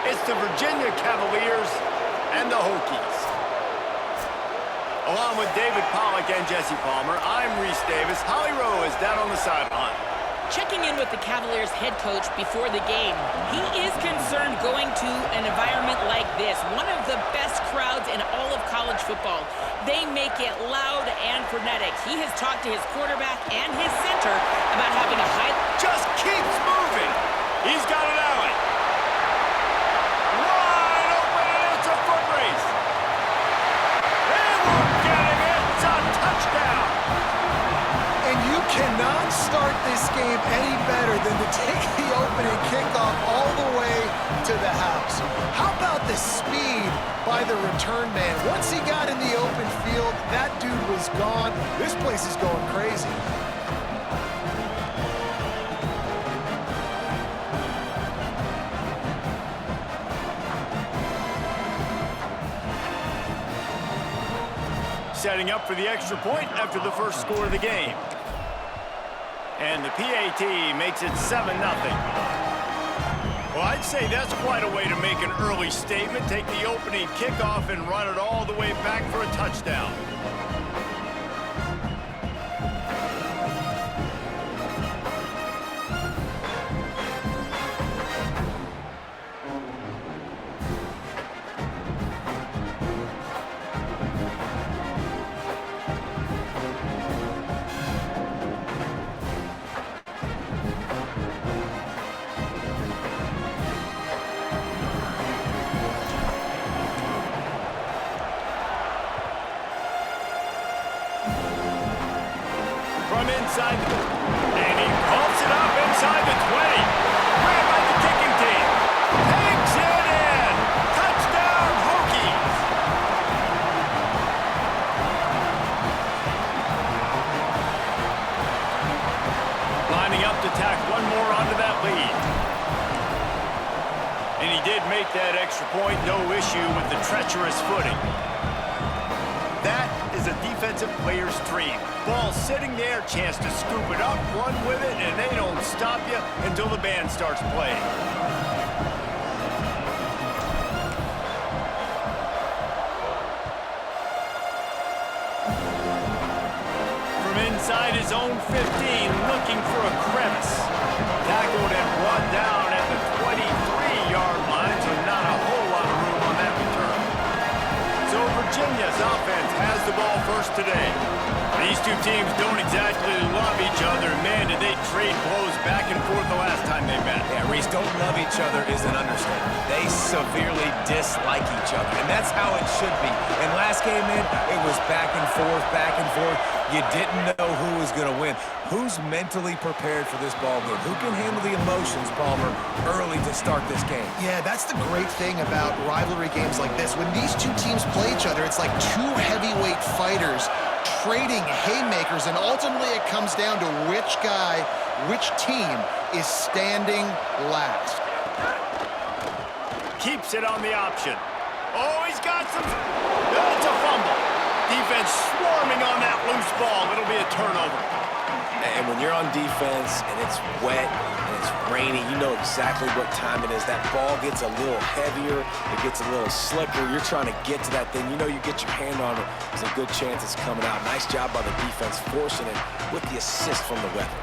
It's the Virginia Cavaliers and the Hokies. Along with David Pollack and Jesse Palmer, I'm Reese Davis. Holly Rowe is down on the sideline. Checking in with the Cavaliers head coach before the game. He is concerned going to an environment like this, one of the best crowds in all of college football. They make it loud and frenetic. He has talked to his quarterback and his center about having a high... Just keeps moving. He's got it out. Wide open, and it's a foot race. They won't get him. It's a touchdown. And you cannot start this game any better than to take the opening kickoff all the way to the house. How about the speed by the return man? Once he got in the open field, that dude was gone. This place is going crazy. Setting up for the extra point after the first score of the game. And the PAT makes it 7-0. Well, I'd say that's quite a way to make an early statement. Take the opening kickoff and run it all the way back for a touchdown. From inside, and he pumps it up inside the 20. Grabbed by the kicking team. Takes it in. Touchdown, Hokies. Lining up to tack one more onto that lead. And he did make that extra point. No issue with the treacherous footing. That is a defensive player's dream. Ball sitting there, chance to scoop it up, run with it, and they don't stop you until the band starts playing. From inside his own 15, looking for a crevice. Tackled and brought down at the 23-yard line, so not a whole lot of room on that return. So Virginia's offense has the ball first today. These two teams don't exactly love each other. Man, did they trade blows back and forth the last time they met. Yeah, Reese, don't love each other is an understatement. They severely dislike each other, and that's how it should be. And last game, man, it was back and forth, back and forth. You didn't know who was going to win. Who's mentally prepared for this ball game? Who can handle the emotions, Palmer, early to start this game? Yeah, that's the great thing about rivalry games like this. When these two teams play each other, it's like two heavyweight fighters trading haymakers, and ultimately it comes down to which guy, which team is standing last. Keeps it on the option. Oh, he's got some... It's a fumble. Defense swarming on that loose ball. It'll be a turnover. And when you're on defense and it's wet and it's rainy, you know exactly what time it is. That ball gets a little heavier. It gets a little slicker. You're trying to get to that thing. You know you get your hand on it. There's a good chance it's coming out. Nice job by the defense forcing it with the assist from the weather.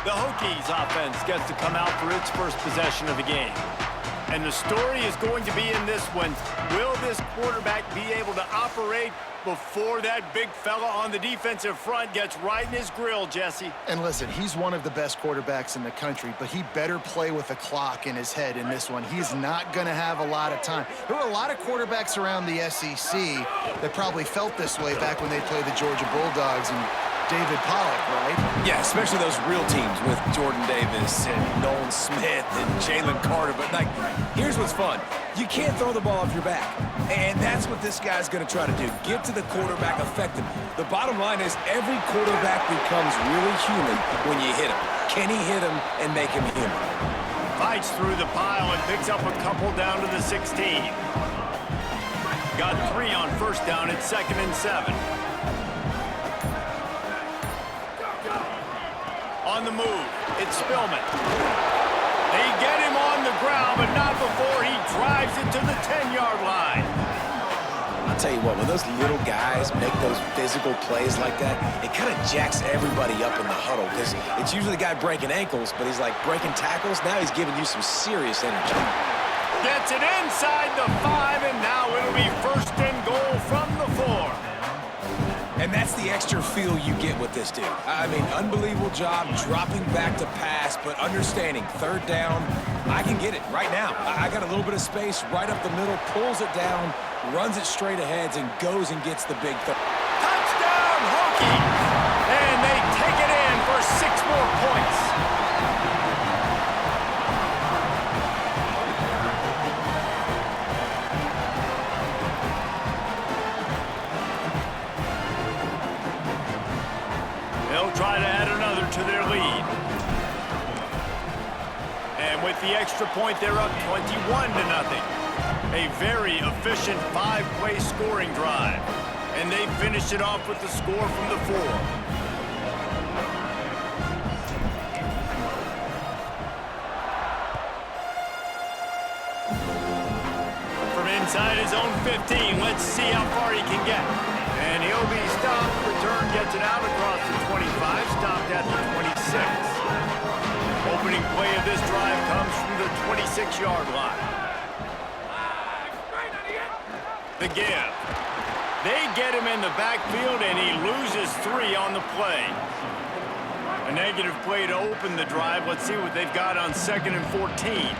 The Hokies offense gets to come out for its first possession of the game. And the story is going to be in this one. Will this quarterback be able to operate before that big fella on the defensive front gets right in his grill, Jesse? And listen, he's one of the best quarterbacks in the country, but he better play with a clock in his head in this one. He's not going to have a lot of time. There were a lot of quarterbacks around the SEC that probably felt this way back when they played the Georgia Bulldogs and David Pollock, right? Yeah, especially those real teams with Jordan Davis and Nolan Smith and Jalen Carter. But, like, here's what's fun. You can't throw the ball off your back. And that's what this guy's going to try to do. Get to the quarterback effectively. The bottom line is every quarterback becomes really human when you hit him. Can he hit him and make him human? Fights through the pile and picks up a couple down to the 16. Got 3 on first down at 2nd and 7. On the move, it's Spillman. They get him on the ground, but not before he drives it to the 10-yard line. I'll tell you what, when those little guys make those physical plays like that, it kind of jacks everybody up in the huddle because it's usually the guy breaking ankles, but he's like breaking tackles. Now he's giving you some serious energy. Gets it inside the 5, and now it'll be 1st and goal from the 4. And that's the extra feel you get with this dude. I mean, unbelievable job dropping back to pass, but understanding 3rd down, I can get it right now. I got a little bit of space right up the middle, pulls it down, runs it straight ahead, and goes and gets the big throw. Touchdown, Hokies! And they take it in for 6 more points. They'll try to add another to their lead. And with the extra point, they're up 21-0. A very efficient 5-play scoring drive. And they finish it off with the score from the 4. From inside his own 15, let's see how far he can get. And he'll be stopped. Return gets it out across the 25, stopped at the 26. Opening play of this drive comes from the 26-yard line. The give. They get him in the backfield, and he loses 3 on the play. A negative play to open the drive. Let's see what they've got on 2nd and 14.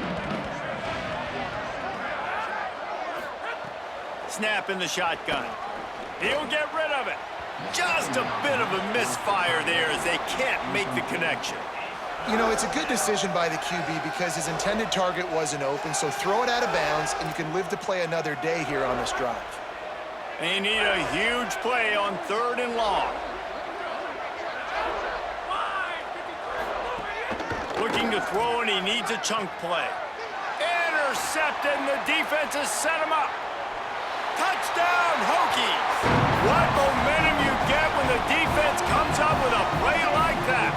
Snap in the shotgun. He'll get rid of it. Just a bit of a misfire there as they can't make the connection. You know, it's a good decision by the QB because his intended target wasn't open, so throw it out of bounds, and you can live to play another day here on this drive. They need a huge play on 3rd and long. Looking to throw, and he needs a chunk play. Intercepted, and the defense has set him up. Touchdown, Hokies! What momentum you get when the defense comes up with a play like that.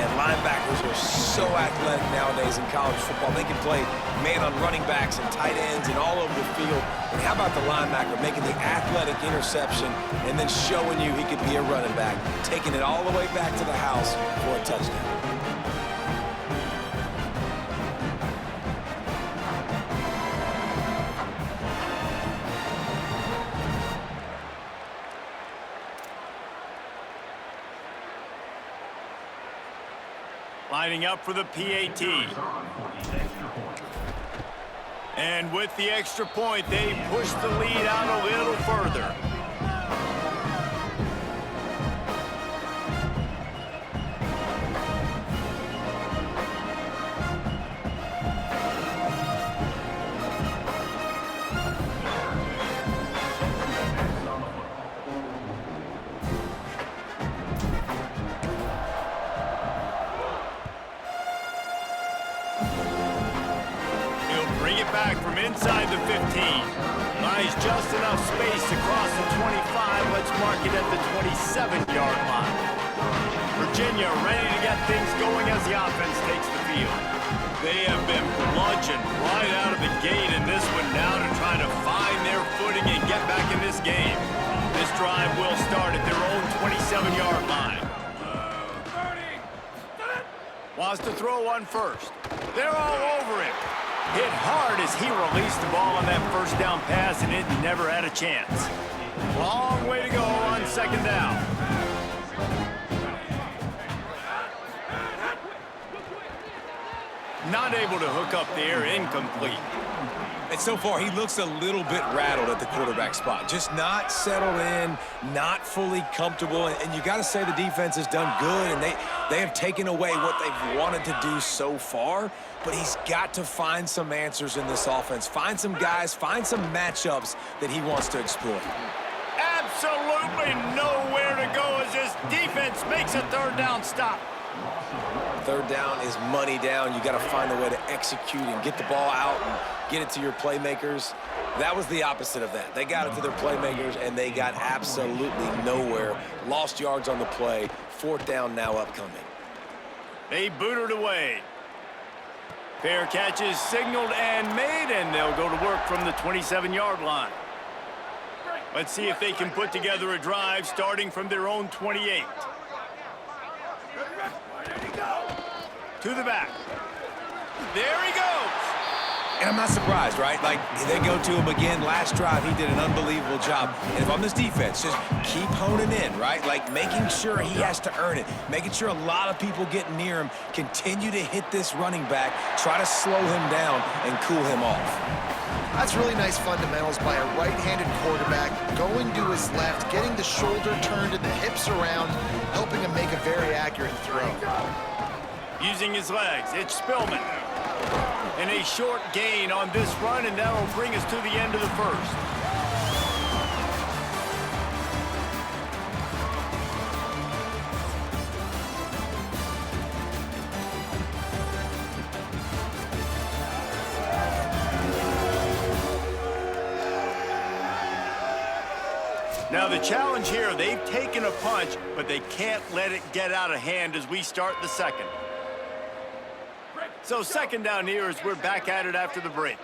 And linebackers are so athletic nowadays in college football. They can play man on running backs and tight ends and all over the field. And how about the linebacker making the athletic interception and then showing you he could be a running back, taking it all the way back to the house for a touchdown. Lining up for the PAT. And with the extra point, they push the lead out a little further. Back from inside the 15. Buys just enough space to cross the 25. Let's mark it at the 27-yard line. Virginia ready to get things going as the offense takes the field. They have been bludgeoned right out of the gate in this one now to try to find their footing and get back in this game. This drive will start at their own 27-yard line. Wants to throw one first. They're all over him. Hit hard as he released the ball on that first down pass, and it never had a chance. Long way to go on second down. Not able to hook up there, incomplete. And so far, he looks a little bit rattled at the quarterback spot. Just not settled in, not fully comfortable. And you got to say the defense has done good, and they have taken away what they've wanted to do so far. But he's got to find some answers in this offense. Find some guys, find some matchups that he wants to exploit. Absolutely nowhere to go as this defense makes a third down stop. Third down is money down. You got to find a way to execute and get the ball out and get it to your playmakers. That was the opposite of that. They got it to their playmakers, and they got absolutely nowhere. Lost yards on the play. Fourth down now upcoming. They booted away. Fair catches signaled and made, and they'll go to work from the 27-yard line. Let's see if they can put together a drive starting from their own 28. To the back. There he goes. And I'm not surprised, right? Like, they go to him again. Last drive, he did an unbelievable job. And if I'm this defense, just keep honing in, right? Like, making sure he has to earn it. Making sure a lot of people get near him. Continue to hit this running back. Try to slow him down and cool him off. That's really nice fundamentals by a right-handed quarterback, going to his left, getting the shoulder turned and the hips around, helping him make a very accurate throw. Using his legs, it's Spillman. And a short gain on this run, and that'll bring us to the end of the first. Now the challenge here, they've taken a punch, but they can't let it get out of hand as we start the second. So second down here as we're back at it after the break.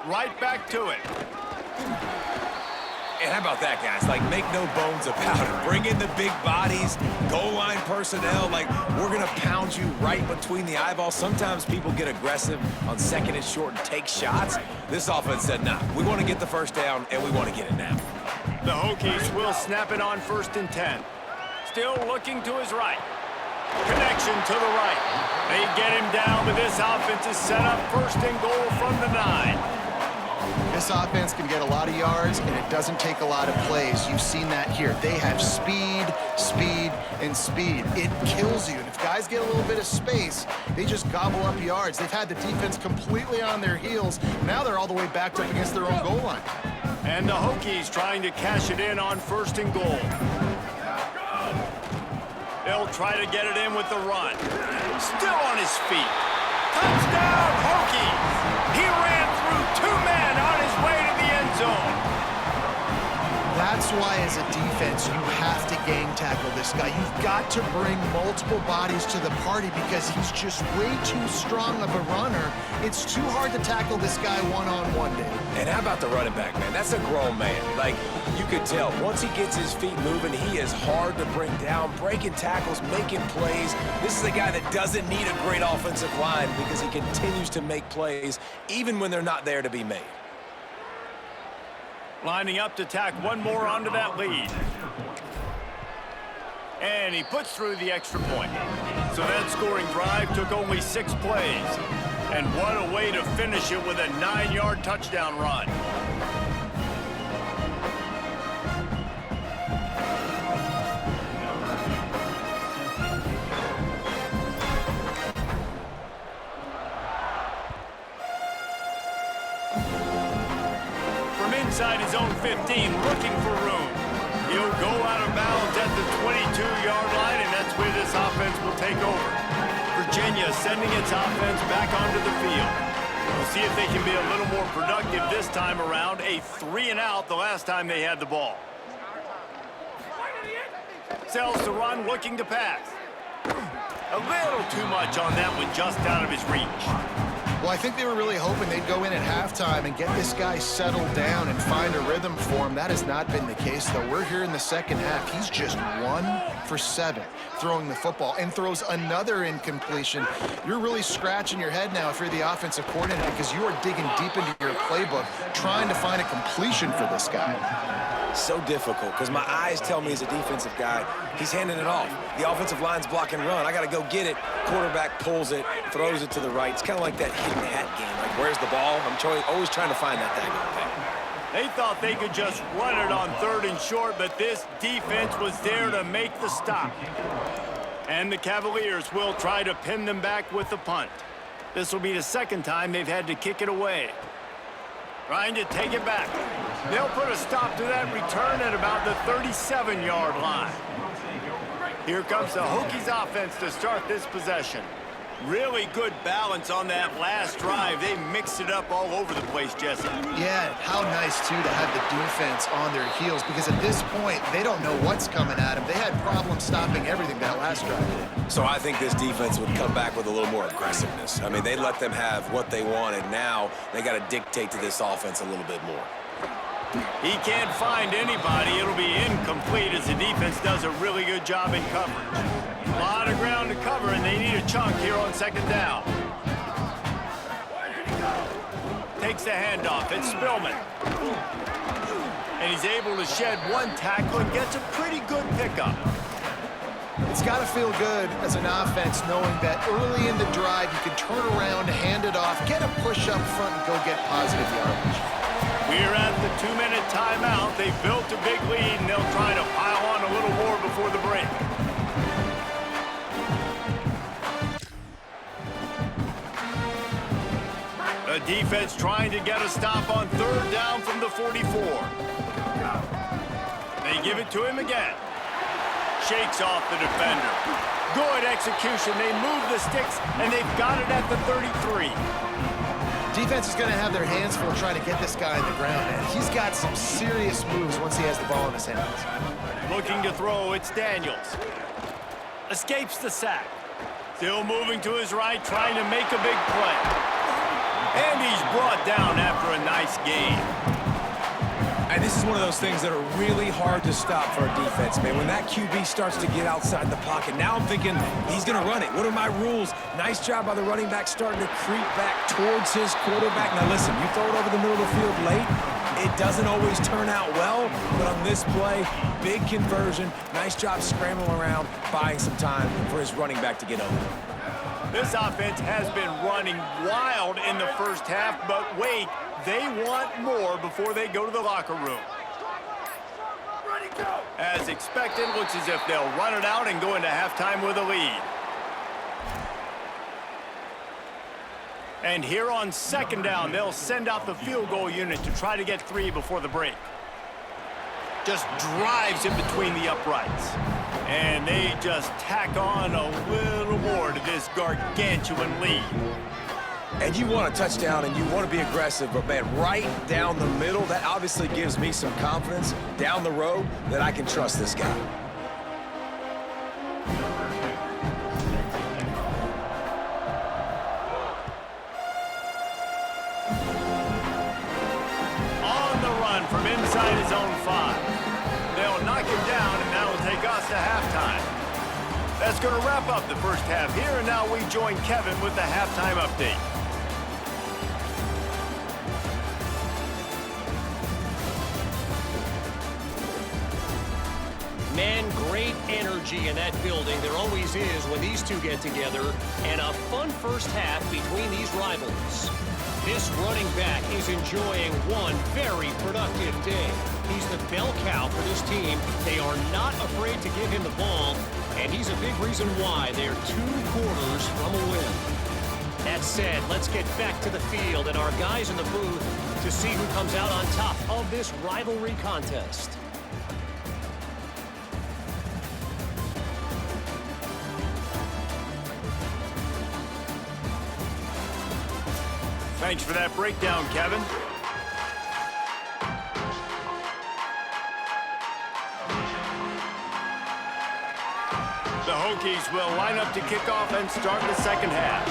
Right back to it. And how about that, guys? Like, make no bones about it. Bring in the big bodies, goal line personnel. Like, we're going to pound you right between the eyeballs. Sometimes people get aggressive on second and short and take shots. This offense said, nah, we want to get the first down, and we want to get it now. The Hokies will snap it on 1st and 10. Still looking to his right. Connection to the right. They get him down, but this offense is set up 1st and goal from the 9. This offense can get a lot of yards, and it doesn't take a lot of plays. You've seen that here. They have speed, speed, and speed. It kills you. And if guys get a little bit of space, they just gobble up yards. They've had the defense completely on their heels. Now they're all the way backed up against their own goal line. And the Hokies trying to cash it in on 1st and goal. They'll try to get it in with the run. Still on his feet. Touchdown, Hokies! He ran through 2 men on his way to the end zone. That's why, as a defense, you have to gang tackle this guy. You've got to bring multiple bodies to the party because he's just way too strong of a runner. It's too hard to tackle this guy one-on-one, Dave. And how about the running back, man? That's a grown man. Like, you could tell, once he gets his feet moving, he is hard to bring down, breaking tackles, making plays. This is a guy that doesn't need a great offensive line because he continues to make plays even when they're not there to be made. Lining up to tack one more onto that lead. And he puts through the extra point. So that scoring drive took only 6 plays. And what a way to finish it with a 9-yard touchdown run. Inside his own 15, looking for room. He'll go out of bounds at the 22-yard line, and that's where this offense will take over. Virginia sending its offense back onto the field. We'll see if they can be a little more productive this time around. A 3-and-out the last time they had the ball. Sells to run, looking to pass. A little too much on that one, just out of his reach. Well, I think they were really hoping they'd go in at halftime and get this guy settled down and find a rhythm for him. That has not been the case, though. We're here in the second half. He's just 1 for 7 throwing the football and throws another incompletion. You're really scratching your head now if you're the offensive coordinator because you are digging deep into your playbook trying to find a completion for this guy. So difficult because my eyes tell me as a defensive guy, he's handing it off. The offensive line's block and run. I got to go get it. Quarterback pulls it, throws it to the right. It's kind of like that hidden hat game. Like, where's the ball? I'm always trying to find that thing. They thought they could just run it on 3rd and short, but this defense was there to make the stop. And the Cavaliers will try to pin them back with the punt. This will be the second time they've had to kick it away. Trying to take it back. They'll put a stop to that return at about the 37-yard line. Here comes the Hokies offense to start this possession. Really good balance on that last drive. They mixed it up all over the place, Jesse. Yeah, how nice, too, to have the defense on their heels because at this point, they don't know what's coming at them. They had problems stopping everything that last drive did. So I think this defense would come back with a little more aggressiveness. I mean, they let them have what they wanted. Now they got to dictate to this offense a little bit more. He can't find anybody. It'll be incomplete as the defense does a really good job in coverage. A lot of ground to cover, and they need a chunk here on 2nd down. Takes the handoff. It's Spillman. And he's able to shed 1 tackle and gets a pretty good pickup. It's got to feel good as an offense knowing that early in the drive you can turn around, hand it off, get a push up front, and go get positive yardage. We're at the 2-minute timeout. They built a big lead, and they'll try to pile on a little more before the break. The defense trying to get a stop on 3rd down from the 44. They give it to him again. Shakes off the defender. Good execution. They move the sticks, and they've got it at the 33. Defense is going to have their hands full trying to get this guy on the ground, and he's got some serious moves once he has the ball in his hands. Looking to throw, it's Daniels. Escapes the sack. Still moving to his right, trying to make a big play. And he's brought down after a nice game. And this is one of those things that are really hard to stop for a defense, man. When that QB starts to get outside the pocket, now I'm thinking he's going to run it. What are my rules? Nice job by the running back starting to creep back towards his quarterback. Now listen, you throw it over the middle of the field late, it doesn't always turn out well, but on this play, big conversion. Nice job scrambling around, buying some time for his running back to get over. This offense has been running wild in the first half, but wait, they want more before they go to the locker room. As expected, looks as if they'll run it out and go into halftime with a lead. And here on 2nd down, they'll send out the field goal unit to try to get 3 before the break. Just drives in between the uprights. And they just tack on a little more to this gargantuan lead. And you want a touchdown and you want to be aggressive, but man, right down the middle, that obviously gives me some confidence down the road that I can trust this guy. On the run from inside his own 5. They'll knock him down, and that will take us to halftime. That's going to wrap up the first half here, and now we join Kevin with the halftime update. Man, great energy in that building. There always is when these two get together. And a fun first half between these rivals. This running back is enjoying one very productive day. He's the bell cow for this team. They are not afraid to give him the ball. And he's a big reason why they're 2 quarters from a win. That said, let's get back to the field and our guys in the booth to see who comes out on top of this rivalry contest. Thanks for that breakdown, Kevin. The Hokies will line up to kick off and start the second half.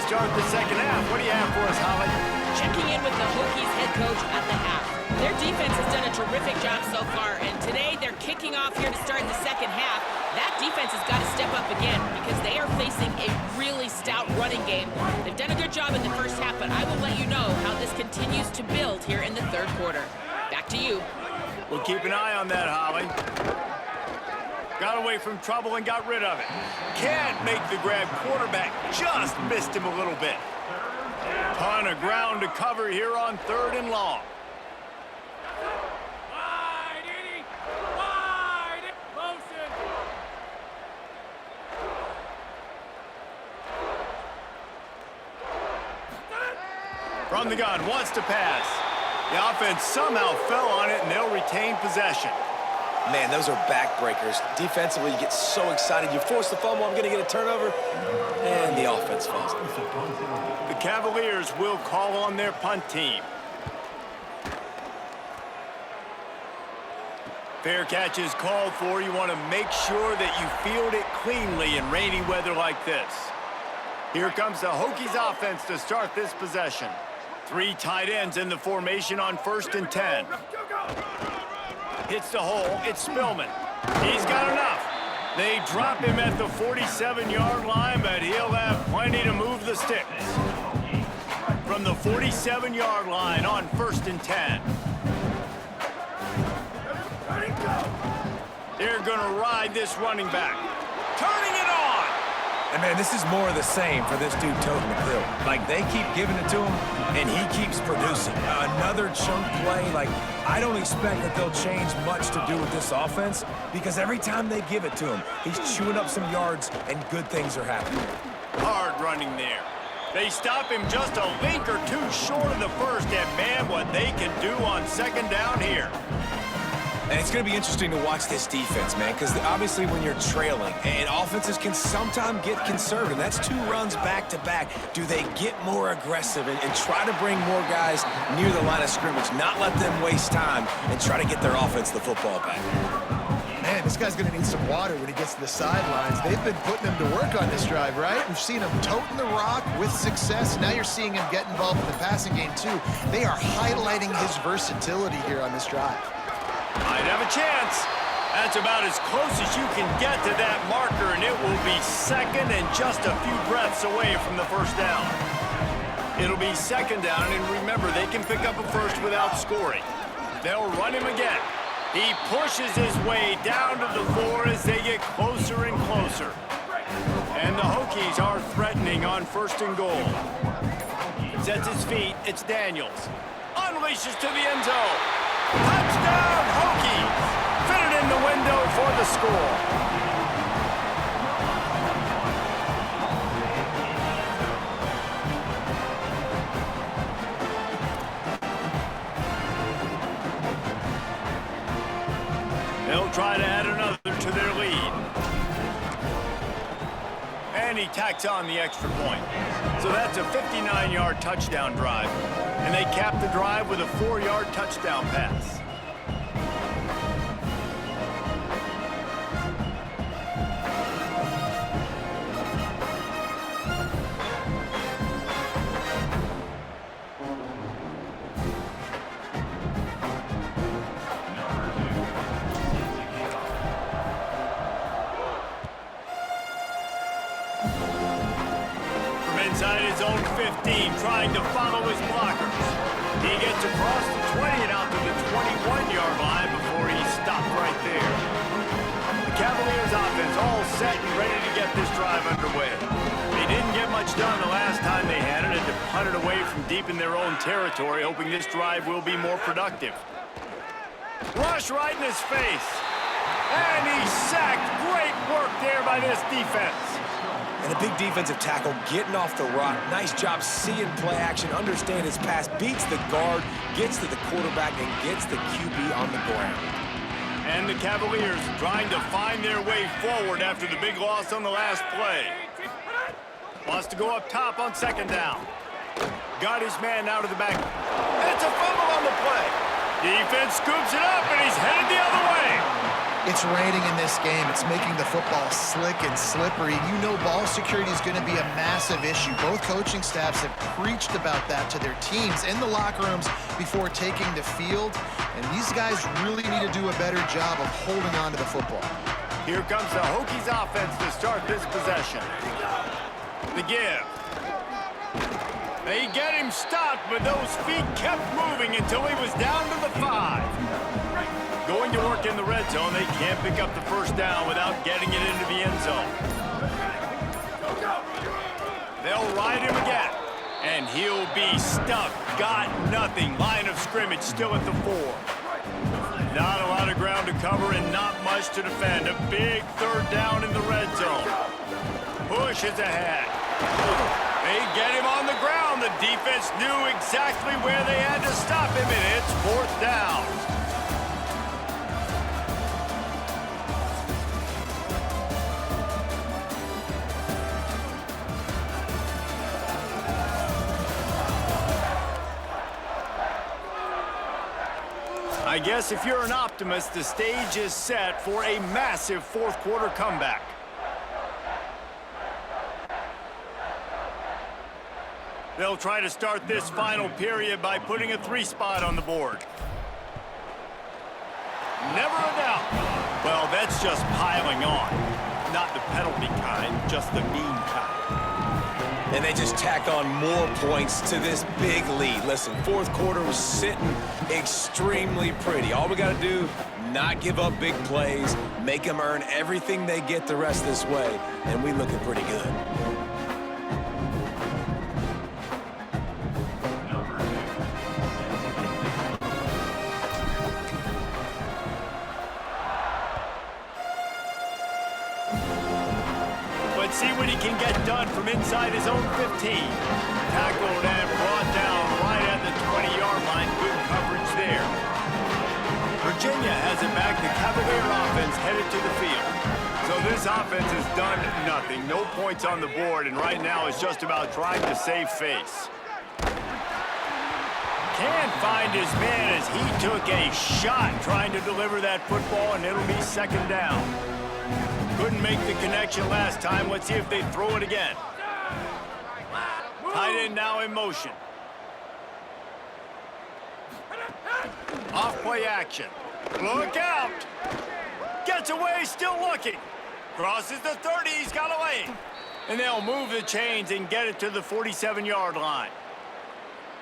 start the second half. What do you have for us, Holly? Checking in with the Hokies head coach at the half. Their defense has done a terrific job so far, and today they're kicking off here to start the second half. That defense has got to step up again because they are facing a really stout running game. They've done a good job in the first half, but I will let you know how this continues to build here in the third quarter. Back to you. We'll keep an eye on that, Holly. Got away from trouble and got rid of it. Can't make the grab. Quarterback just missed him a little bit. Ton of ground to cover here on 3rd and long. From the gun, wants to pass. The offense somehow fell on it, and they'll retain possession. Man, those are backbreakers. Defensively, you get so excited. You force the fumble, I'm going to get a turnover, and the offense falls. The Cavaliers will call on their punt team. Fair catch is called for. You want to make sure that you field it cleanly in rainy weather like this. Here comes the Hokies offense to start this possession. 3 tight ends in the formation on 1st and 10. Hits the hole. It's Spillman. He's got enough. They drop him at the 47-yard line, but he'll have plenty to move the sticks. From the 47-yard line on 1st and 10. They're going to ride this running back. Turning it on. And, man, this is more of the same for this dude toting the bill. Like, they keep giving it to him, and he keeps producing. Another chunk play. Like, I don't expect that they'll change much to do with this offense because every time they give it to him, he's chewing up some yards, and good things are happening. Hard running there. They stop him just a link or two short of the first, and, man, what they can do on 2nd down here. And it's going to be interesting to watch this defense, man, because obviously when you're trailing, and offenses can sometimes get conservative. That's 2 runs back-to-back. Do they get more aggressive and try to bring more guys near the line of scrimmage, not let them waste time, and try to get their offense the football back? Man, this guy's going to need some water when he gets to the sidelines. They've been putting him to work on this drive, right? We've seen him toting the rock with success. Now you're seeing him get involved in the passing game, too. They are highlighting his versatility here on this drive. Might have a chance. That's about as close as you can get to that marker, and it will be 2nd and just a few breaths away from the 1st down. It'll be 2nd down, and remember, they can pick up a first without scoring. They'll run him again. He pushes his way down to the floor as they get closer and closer. And the Hokies are threatening on 1st and goal. Sets his feet. It's Daniels. Unleashes to the end zone. Touchdown, Hokies! Fit it in the window for the score. They'll try to add another to their lead. And he tacks on the extra point. So that's a 59-yard touchdown drive. And they cap the drive with a 4-yard touchdown pass. Inside his own 15, trying to follow his blockers. He gets across the 20 and out to the 21-yard line before he stopped right there. The Cavaliers offense all set and ready to get this drive underway. They didn't get much done the last time they had it, and to punt it away from deep in their own territory, hoping this drive will be more productive. Rush right in his face. And he's sacked. Great work there by this defense. And a big defensive tackle getting off the rock. Nice job seeing play action, understand his pass, beats the guard, gets to the quarterback, and gets the QB on the ground. And the Cavaliers trying to find their way forward after the big loss on the last play. Wants to go up top on 2nd down. Got his man out of the back. It's a fumble on the play. Defense scoops it up, and he's headed the other way. It's raining in this game. It's making the football slick and slippery. You know ball security is going to be a massive issue. Both coaching staffs have preached about that to their teams in the locker rooms before taking the field. And these guys really need to do a better job of holding on to the football. Here comes the Hokies offense to start this possession. The give. They get him stopped, but those feet kept moving until he was down to the 5. Going to work in the red zone, they can't pick up the first down without getting it into the end zone. They'll ride him again, and he'll be stuck. Got nothing. Line of scrimmage still at the 4. Not a lot of ground to cover and not much to defend. A big third down in the red zone. Push is ahead. They get him on the ground. The defense knew exactly where they had to stop him, and it's 4th down. I guess if you're an optimist, the stage is set for a massive fourth quarter comeback. They'll try to start this final period by putting a 3 spot on the board. Never a doubt. Well, that's just piling on. Not the penalty kind, just the mean kind. And they just tack on more points to this big lead. Listen, fourth quarter was sitting extremely pretty. All we got to do, not give up big plays, make them earn everything they get the rest of this way, and we looking pretty good. See what he can get done from inside his own 15. Tackled and brought down right at the 20-yard line. Good coverage there. Virginia has it back. The Cavalier offense headed to the field. So this offense has done nothing. No points on the board, and right now it's just about trying to save face. Can't find his man as he took a shot trying to deliver that football, and it'll be 2nd down. Couldn't make the connection last time. Let's see if they throw it again. Tight end now in motion. Off play action. Look out. Gets away, still looking. Crosses the 30, he's got away. And they'll move the chains and get it to the 47-yard line.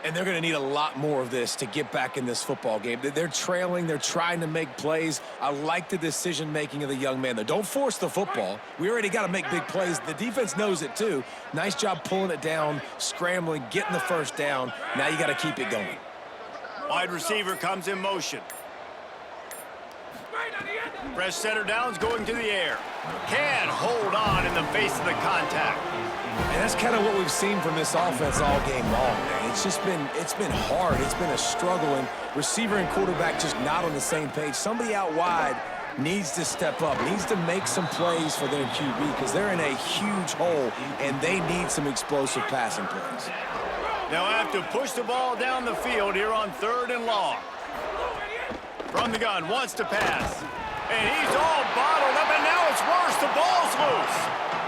And they're going to need a lot more of this to get back in this football game. They're trailing. They're trying to make plays. I like the decision-making of the young man, though. Don't force the football. We already got to make big plays. The defense knows it, too. Nice job pulling it down, scrambling, getting the first down. Now you got to keep it going. Wide receiver comes in motion. Fresh center downs going to the air. Can't hold on in the face of the contact. And that's kind of what we've seen from this offense all game long, man. It's been hard. It's been a struggle, and receiver and quarterback just not on the same page. Somebody out wide needs to step up, needs to make some plays for their QB because they're in a huge hole, and they need some explosive passing plays. They'll have to push the ball down the field here on 3rd and long. From the gun, wants to pass. And he's all bottled up, and now it's worse. The ball's loose.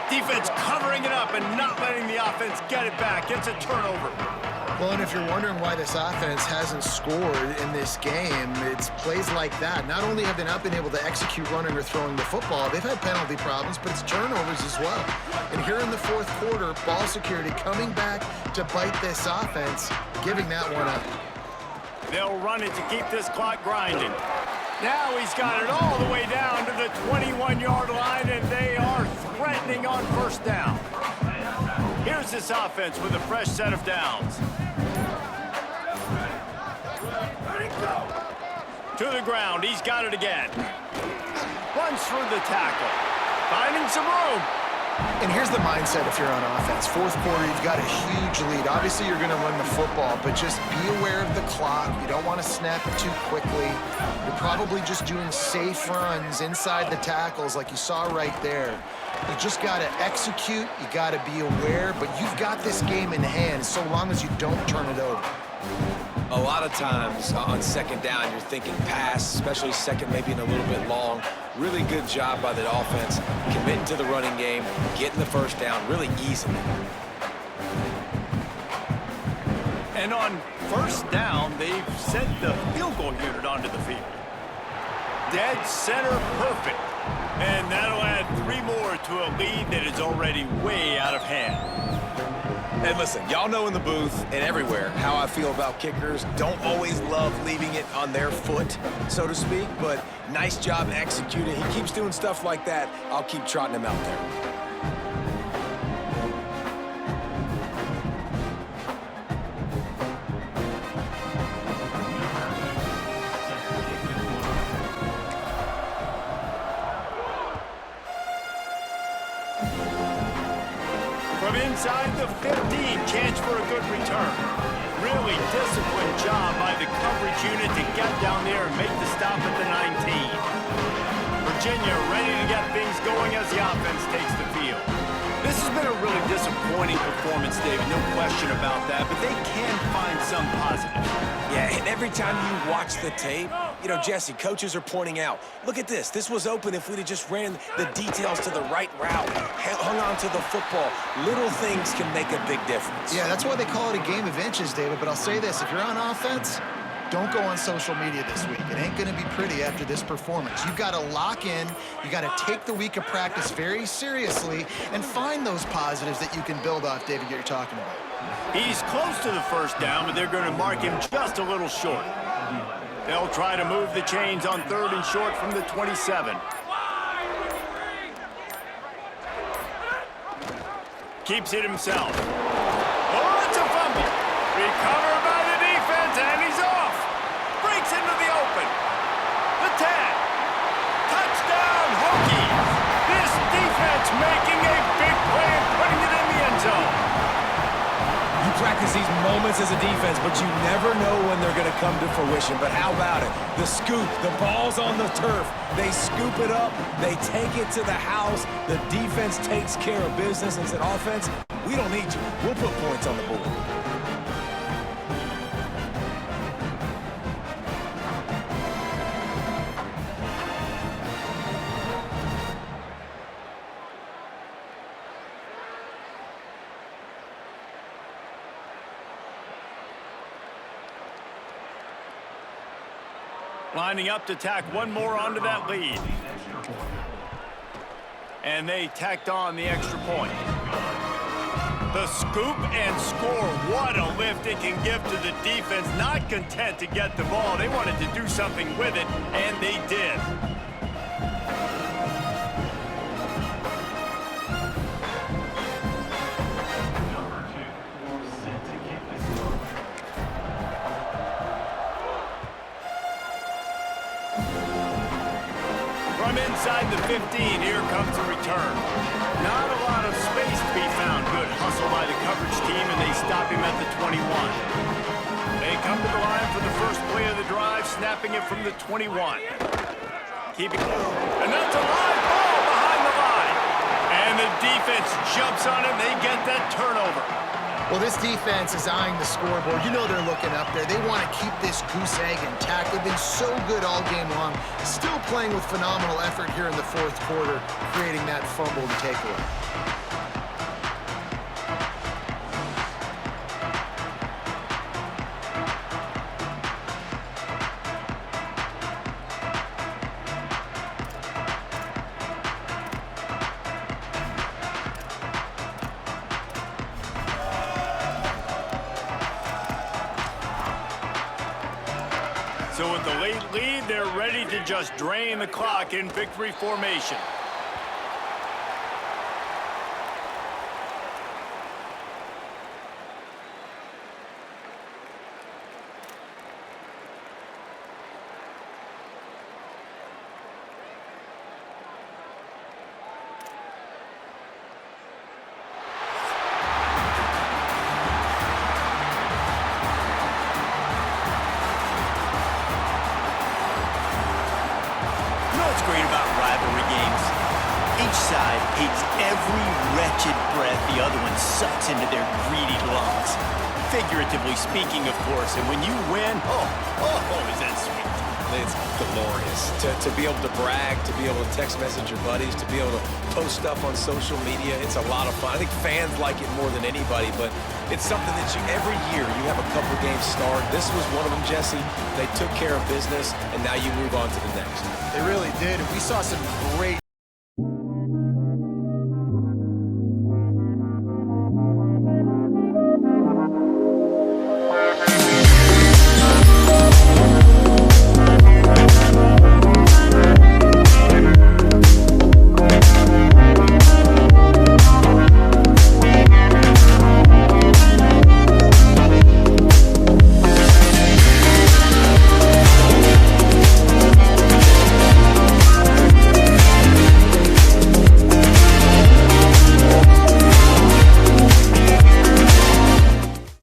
Defense covering it up and not letting the offense get it back. It's a turnover. Well, and if you're wondering why this offense hasn't scored in this game, it's plays like that. Not only have they not been able to execute running or throwing the football, they've had penalty problems, but it's turnovers as well. And here in the fourth quarter, ball security coming back to bite this offense, giving that one up. They'll run it to keep this clock grinding. Now he's got it all the way down to the 21-yard line, and they are threatening on first down. Here's this offense with a fresh set of downs. To the ground, he's got it again. Runs through the tackle. Finding some room. And here's the mindset if you're on offense. Fourth quarter, you've got a huge lead. Obviously, you're going to run the football, but just be aware of the clock. You don't want to snap it too quickly. You're probably just doing safe runs inside the tackles like you saw right there. You just got to execute. You got to be aware, but you've got this game in hand so long as you don't turn it over. A lot of times on second down, you're thinking pass, especially second, maybe in a little bit long. Really good job by the offense, committing to the running game, getting the first down really easily. And on first down, they've sent the field goal unit onto the field. Dead center perfect. And that'll add 3 more to a lead that is already way out of hand. And listen, y'all know in the booth and everywhere how I feel about kickers. Don't always love leaving it on their foot, so to speak, but nice job executing. He keeps doing stuff like that. I'll keep trotting him out there. From inside the 15, chance for a good return. Really disciplined job by the coverage unit to get down there and make the stop at the 19. Virginia ready to get things going as the offense takes the field. This has been a really disappointing performance, David, no question about that, but they can find some positive. Yeah, and every time you watch the tape, you know, Jesse, coaches are pointing out, look at this. This was open if we'd have just ran the details to the right route, hung on to the football. Little things can make a big difference. Yeah, that's why they call it a game of inches, David. But I'll say this, if you're on offense, don't go on social media this week. It ain't going to be pretty after this performance. You've got to lock in. You got to take the week of practice very seriously and find those positives that you can build off, David, you're talking about. He's close to the first down, but they're going to mark him just a little short. They'll try to move the chains on 3rd and short from the 27. Keeps it himself. Oh, it's a fumble. Recovered by the defense, and he's off. Breaks into the open. The 10. Touchdown, Hokies. This defense making a big play and putting it in the end zone. You practice these moments as a defense, but you never know when they're going to come to fruition. But how about it? The scoop, the ball's on the turf. They scoop it up. They take it to the house. The defense takes care of business and said, offense, we don't need you. We'll put points on the board. Lining up to tack one more onto that lead. And they tacked on the extra point. The scoop and score. What a lift it can give to the defense. Not content to get the ball. They wanted to do something with it, and they did. From inside the 15, here comes a return. Not a lot of space to be found. Good hustle by the coverage team, and they stop him at the 21. They come to the line for the first play of the drive, snapping it from the 21. Keeping it. And that's a live ball behind the line. And the defense jumps on it. They get that turnover. Well, this defense is eyeing the scoreboard. You know they're looking up there. They want to keep this goose egg intact. They've been so good all game long. Still playing with phenomenal effort here in the 4th quarter, creating that fumble and takeaway. So with the late lead, they're ready to just drain the clock in victory formation. Great about rivalry games. Each side hates every wretched breath the other one sucks into their greedy lungs. Figuratively speaking, of course. And when you win, is that sweet. It's glorious to be able to brag, to be able to text message your buddies, to be able to post stuff on social media. It's a lot of fun. I think fans like it more than anybody, but it's something that every year you have a couple games start. This was one of them, Jesse. They took care of business, and now you move on to the next. They really did. We saw some great